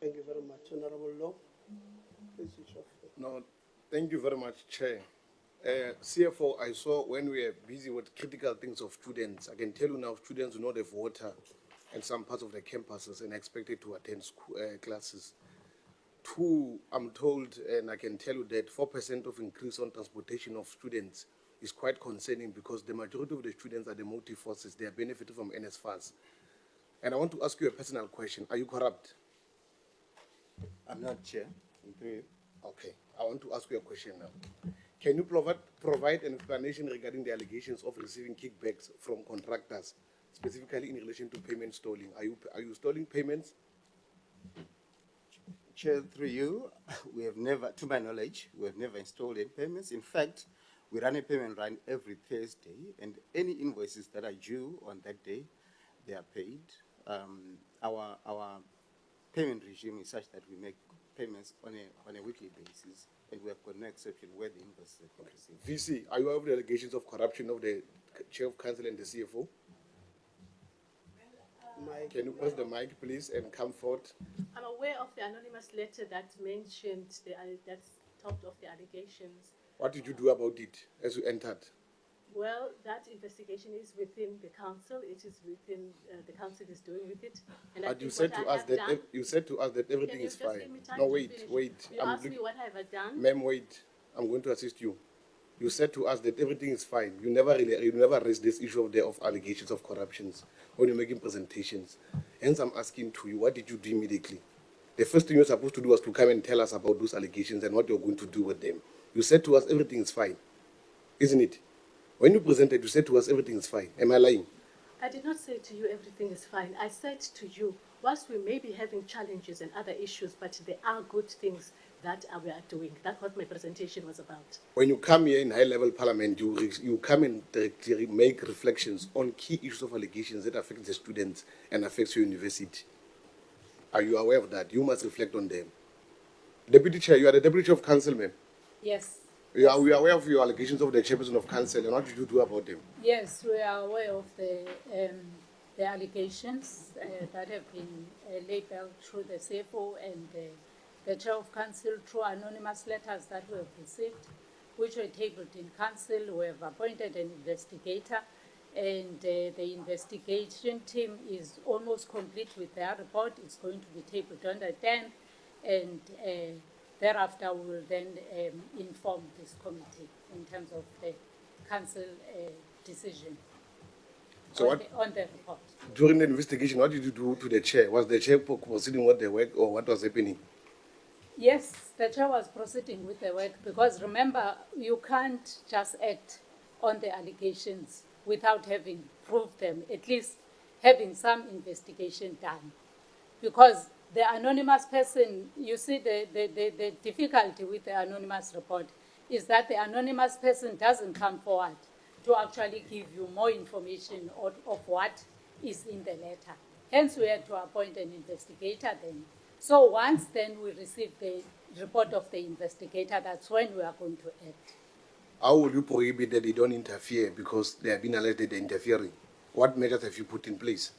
Thank you very much. Honorable Law, please switch off. No, thank you very much, Chair. CFO, I saw when we were busy with critical things of students. I can tell you now, students do not have water in some parts of the campuses and are expected to attend school, classes. Two, I'm told, and I can tell you that 4% of increase on transportation of students is quite concerning because the majority of the students are the motive forces. They are benefiting from NSFAS. And I want to ask you a personal question. Are you corrupt? I'm not Chair. Okay, I want to ask you a question now. Can you provide an explanation regarding the allegations of receiving kickbacks from contractors, specifically in relation to payment stalling? Are you stalling payments? Chair, through you, we have never, to my knowledge, we have never installed any payments. In fact, we run a payment run every Thursday, and any invoices that are due on that day, they are paid. Our payment regime is such that we make payments on a weekly basis, and we have got no exception where the invoices are received. VC, are you aware of the allegations of corruption of the Chair of Council and the CFO? Can you press the mic, please, and come forward? I'm aware of the anonymous letter that mentioned that's topped of the allegations. What did you do about it as you entered? Well, that investigation is within the council. It is within the council is doing with it. And But you said to us that everything is fine. No, wait. You asked me what have I done. Ma'am, wait. I'm going to assist you. You said to us that everything is fine. You never raised this issue of allegations of corruptions when you're making presentations. Hence, I'm asking to you, what did you do immediately? The first thing you're supposed to do was to come and tell us about those allegations and what you're going to do with them. You said to us everything is fine, isn't it? When you presented, you said to us everything is fine. Am I lying? I did not say to you everything is fine. I said to you, whilst we may be having challenges and other issues, but there are good things that we are doing. That's what my presentation was about. When you come here in high-level parliament, you come and directly make reflections on key issues of allegations that affect the students and affects your university. Are you aware of that? You must reflect on them. Deputy Chair, you are the Deputy Chair of Council, ma'am. Yes. We are aware of your allegations of the Chairperson of Council, and what did you do about them? Yes, we are aware of the allegations that have been labeled through the CFO and the Chair of Council through anonymous letters that we have received, which were tabled in Council. We have appointed an investigator, and the investigation team is almost complete with their report. It's going to be tabled on the 10th, and thereafter we will then inform this committee in terms of the Council decision So on the report. During the investigation, what did you do to the Chair? Was the Chair proceeding with the work, or what was happening? Yes, the Chair was proceeding with the work because remember, you can't just act on the allegations without having proved them, at least having some investigation done. Because the anonymous person, you see the difficulty with the anonymous report is that the anonymous person doesn't come forward to actually give you more information of what is in the letter. Hence, we had to appoint an investigator then. So once then we receive the report of the investigator, that's when we are going to act. How will you prohibit that they don't interfere because they have been alleged that they're interfering? What measures have you put in place?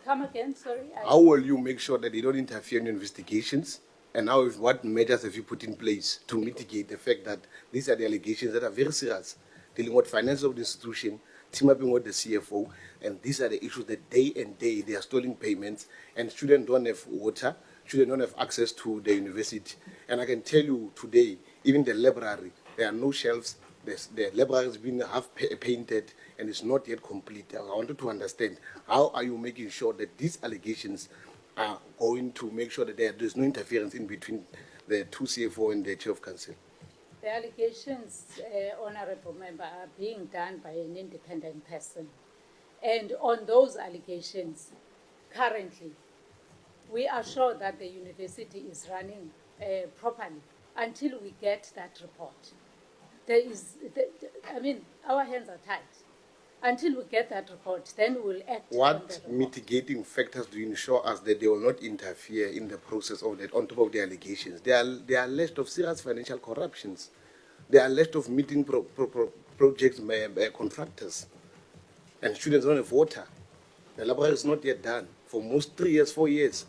Come again, sorry. How will you make sure that they don't interfere in investigations? And what measures have you put in place to mitigate the fact that these are the allegations that are very serious, dealing with finances of the institution, team up with the CFO, and these are the issues that day and day they are stealing payments, and students don't have water, students don't have access to the university. And I can tell you today, even the library, there are no shelves. The library has been half painted and it's not yet complete. I wanted to understand, how are you making sure that these allegations are going to make sure that there's no interference in between the two CFO and the Chair of Council? The allegations, Honourable Member, are being done by an independent person. And on those allegations, currently, we are sure that the university is running properly until we get that report. Our hands are tied. Until we get that report, then we'll act on the What report. mitigating factors do you ensure us that they will not interfere in the process of that, on top of the allegations? There are alleged of serious financial corruptions. There are alleged of meeting projects by contractors. And students don't have water. The library is not yet done for most 3 years, 4 years.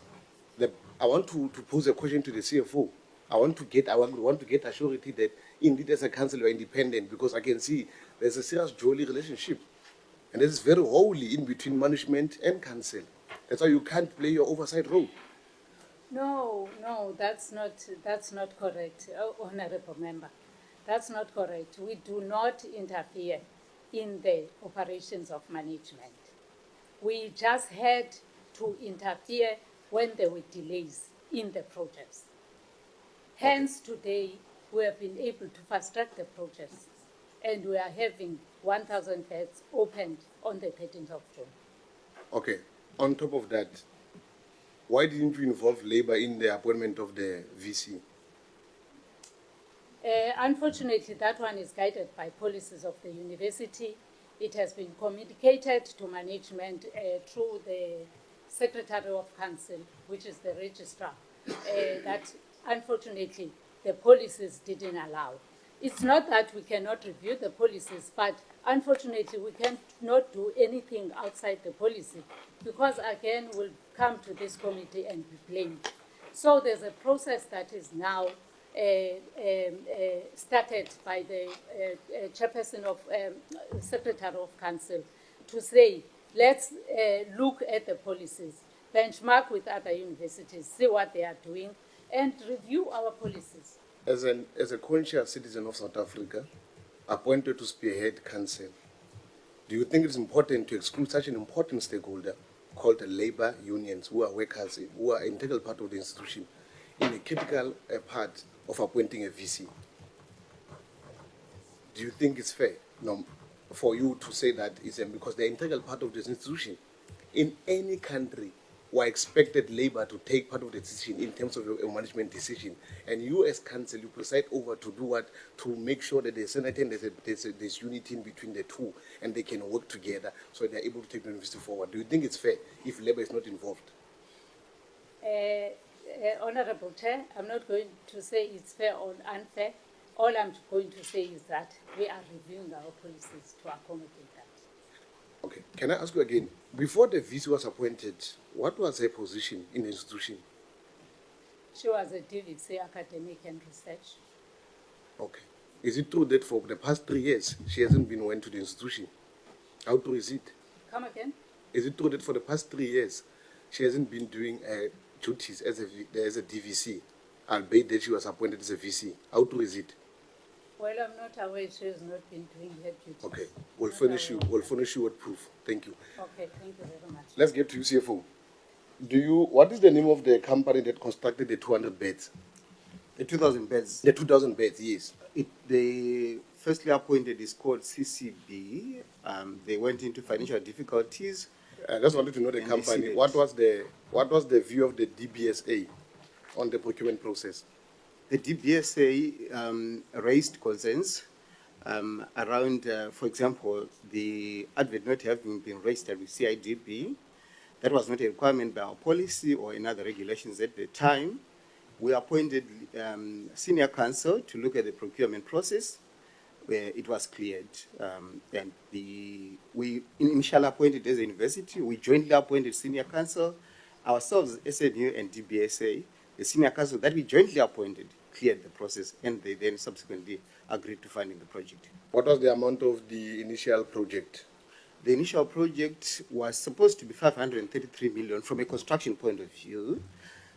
The I want to pose a question to the CFO. I want to get assurity that indeed as a council you are independent, because I can see there's a serious jolly relationship. And this is very wholly in between management and council. That's why you can't play your oversight role. No, that's not correct, Honorable Member. That's not correct. We do not interfere in the operations of management. We just had to interfere when there were delays in the projects. Hence, today, we have been able to fast-track the projects, and we are having 1,000 beds opened on the 13th of June. Okay. On top of that, why didn't you involve labor in the appointment of the VC? Unfortunately, that one is guided by policies of the university. It has been communicated to management through the Secretary of Council, which is the registrar, that unfortunately the policies didn't allow. It's not that we cannot review the policies, but unfortunately we cannot do anything outside the policy, because again we'll come to this committee and be blamed. So there's a process that is now started by the chairperson of Secretary of Council to say, let's look at the policies, benchmark with other universities, see what they are doing, and review our policies. As a conscious citizen of South Africa, appointed to spearhead council, do you think it's important to exclude such an important stakeholder called the labor unions, who are workers, who are an integral part of the institution, in a critical part of appointing a VC? Do you think it's fair for you to say that it's because they're an integral part of this institution? In any country, we are expected labor to take part of the decision in terms of a management decision. And you as council, you preside over to do what? To make sure that there's unity in between the two, and they can work together so they're able to take the university forward. Do you think it's fair if labor is not involved? Honorable Chair, I'm not going to say it's fair or unfair. All I'm going to say is that we are reviewing our policies to accommodate that. Okay. Can I ask you again, before the VC was appointed, what was her position in the institution? She was a DVC academic and research. Okay. Is it true that for the past 3 years, she hasn't been went to the institution? How true is it? Come again? Is it true that for the past 3 years, she hasn't been doing duties as a DVC, albeit that she was appointed as a VC? How true is it? Well, I'm not aware she has not been doing her duties. Okay. We'll furnish you with proof. Thank you. Okay, thank you very much. Let's get to you, CFO. What is the name of the company that constructed the 200 beds? The 2,000 beds. The 2,000 beds, yes. They firstly appointed is called CCB. They went into financial difficulties. I just wanted to know the company. What was the view of the DBSA on the procurement process? The DBSA raised concerns around, for example, the advert not having been registered with CIDB. That was not a requirement by our policy or in other regulations at the time. We appointed senior counsel to look at the procurement process, where it was cleared. And we initially appointed as a university, we jointly appointed senior counsel, ourselves, SMU and DBSA, the senior counsel that we jointly appointed cleared the process, and they then subsequently agreed to funding the project. What was the amount of the initial project? The initial project was supposed to be 533 million from a construction point of view.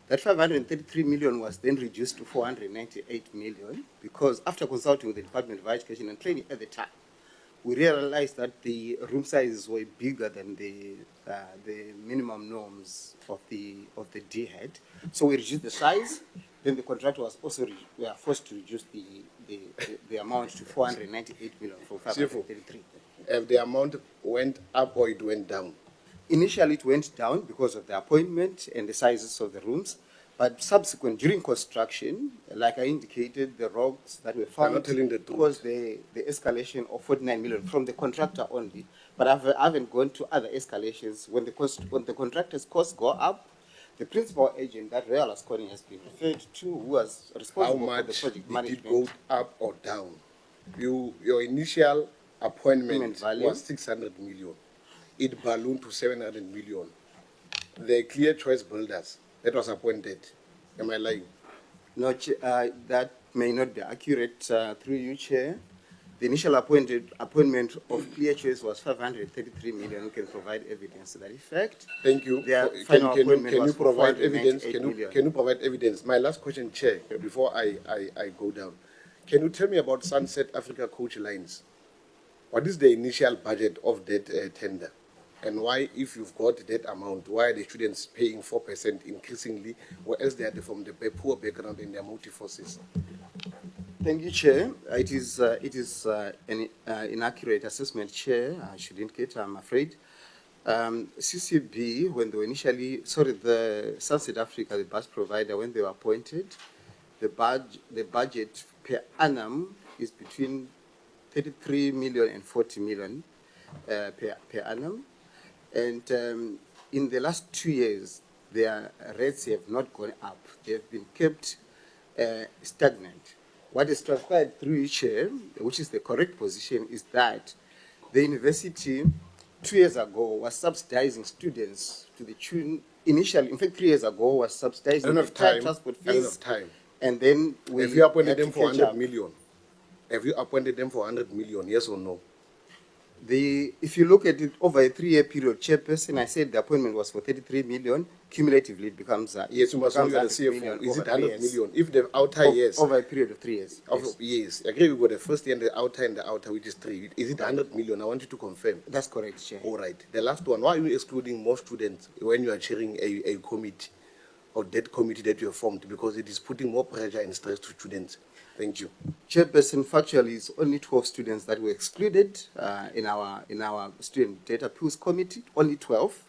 That 533 million was then reduced to 498 million because after consulting with the Department of Education and Training at the time, we realized that the room sizes were bigger than the minimum norms of the DHEAD. So we reduced the size. Then the contractor was also forced to reduce the amount to 498 million from 533. If the amount went up or it went down? Initially, it went down because of the appointment and the sizes of the rooms. But subsequent, during construction, like I indicated, the rocks that were found I'm not telling the truth. was the escalation of 49 million from the contractor only. But I haven't gone to other escalations. When the contractor's costs go up, the principal agent that Real Asconi has been referred to, who was responsible for the project management. Did it go up or down? Your initial appointment was 600 million. It ballooned to 700 million. The clear choice builders that was appointed. Am I lying? No, that may not be accurate, through you, Chair. The initial appointment of clear choice was 533 million. We can provide evidence to that effect. Thank you. Their Can final appointment you was for provide evidence? 498 million. Can you provide evidence? My last question, Chair, before I go down. Can you tell me about Sunset Africa Coach Lines? What is the initial budget of that tender? And why, if you've got that amount, why are the students paying 4% increasingly, whereas they are from the poor background and their multi-forces? Thank you, Chair. It is an inaccurate assessment, Chair. I should indicate, I'm afraid. CCB, when they were the Sunset Africa, the bus provider, when they were appointed, the budget per annum is between 33 million and 40 million per annum. And in the last 2 years, their rates have not gone up. They have been kept stagnant. What is transpired through each year, which is the correct position, is that the university 2 years ago was subsidizing students to the tune, initially, in fact, 3 years ago was subsidizing the transport fees. I don't have time. And then we have you appointed had to them for catch 100 up. million? Have you appointed them for 100 million, yes or no? If you look at it over a 3-year period, Chairperson, I said the appointment was for 33 million. Cumulatively, it becomes yes, you must know you're the CFO. Is it 100 million? If the outer years over a period of 3 years. Yes, I agree. We've got the first year and the outer, which is 3. Is it 100 million? I want you to confirm. That's correct, Chair. All right. The last one. Why are you excluding more students when you are chairing a committee or that committee that you have formed? Because it is putting more pressure and stress to students. Thank you. Chairperson, factually, it's only 12 students that were excluded in our student data pools committee. Only 12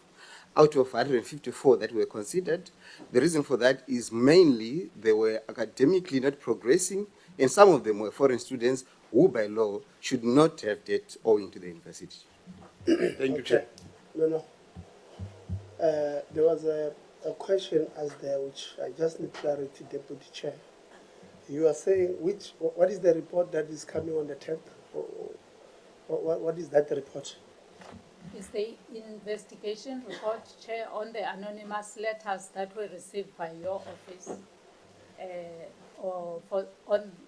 out of 154 that were considered. The reason for that is mainly they were academically not progressing, and some of them were foreign students who, by law, should not have debt owing to the university. Thank you, Chair. No. There was a question asked there which I just need clarity, Deputy Chair. You are saying what is the report that is coming on the 10th? What is that report? Is the investigation report, Chair, on the anonymous letters that were received by your office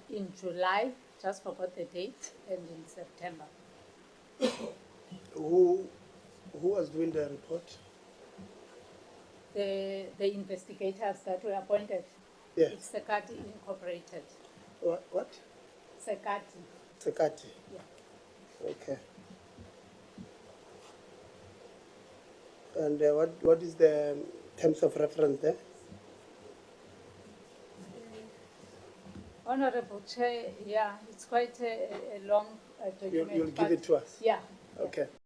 in July, just forgot the date, and in September. Who was doing the report? The investigators that were appointed. Yes. It's Sekati Incorporated. What? Sekati. Sekati. Yeah. Okay. And what is the terms of reference there? Honorable Chair, yeah, it's quite a long document. You'll give it to us? Yeah. Okay.